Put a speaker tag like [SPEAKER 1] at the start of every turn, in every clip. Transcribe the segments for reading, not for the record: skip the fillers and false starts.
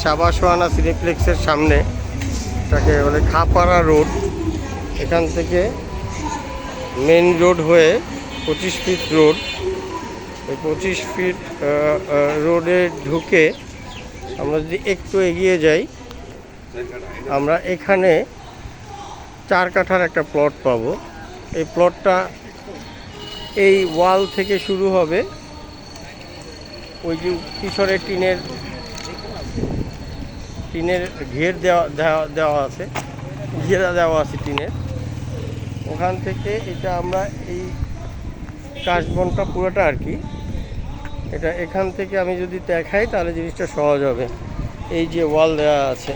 [SPEAKER 1] সাবাসোয়ানা সিনেপ্লেক্সের সামনে, এটাকে বলে খাপাড়া রোড। এখান থেকে মেন রোড হয়ে 25 ফিট রোড, ওই 25 ফিট রোডে ঢুকে আমরা যদি একটু এগিয়ে যাই, আমরা এখানে 4 কাঠার একটা প্লট পাবো। এই প্লটটা এই ওয়াল থেকে শুরু হবে, ওই যে পিছনে টিনের ঘের দেওয়া আছে, ঘেরা দেওয়া আছে টিনের। ওখান থেকে এটা আমরা এই কাশবনটা পুরোটা আর কি, এটা এখান থেকে আমি যদি দেখাই তাহলে জিনিসটা সহজ হবে। এই যে ওয়াল দেওয়া আছে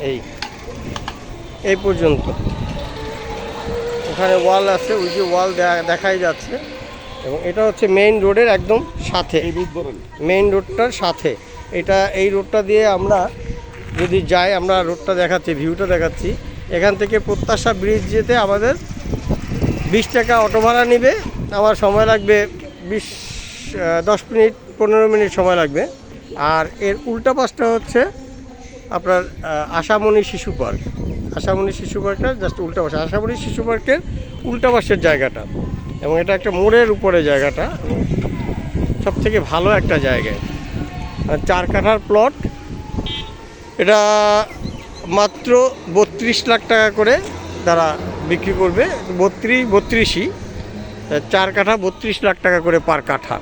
[SPEAKER 1] এই পর্যন্ত, ওখানে ওয়াল আছে, ওই যে ওয়াল দেখাই যাচ্ছে। এবং এটা হচ্ছে মেইন রোডের একদম সাথে, মেইন রোডটার সাথে এটা। এই রোডটা দিয়ে আমরা যদি যাই, আমরা রোডটা দেখাচ্ছি, ভিউটা দেখাচ্ছি। এখান থেকে প্রত্যাশা ব্রিজ যেতে আমাদের 20 টাকা অটো ভাড়া নেবে। আমার সময় লাগবে 10 মিনিট 15 মিনিট সময় লাগবে। আর এর উল্টা পাশটা হচ্ছে আপনার আশামণি শিশু পার্ক। আশামণি শিশু পার্কটা জাস্ট উল্টা পাশে, আশামণি শিশু পার্কের উল্টা পাশের জায়গাটা। এবং এটা একটা মোড়ের উপরে জায়গাটা, সব থেকে ভালো একটা জায়গায়। 4 কাঠার প্লট, এটা মাত্র 32 লাখ টাকা করে তারা বিক্রি করবে। 32ই 4 কাঠা 32 লাখ টাকা করে পার কাঠা।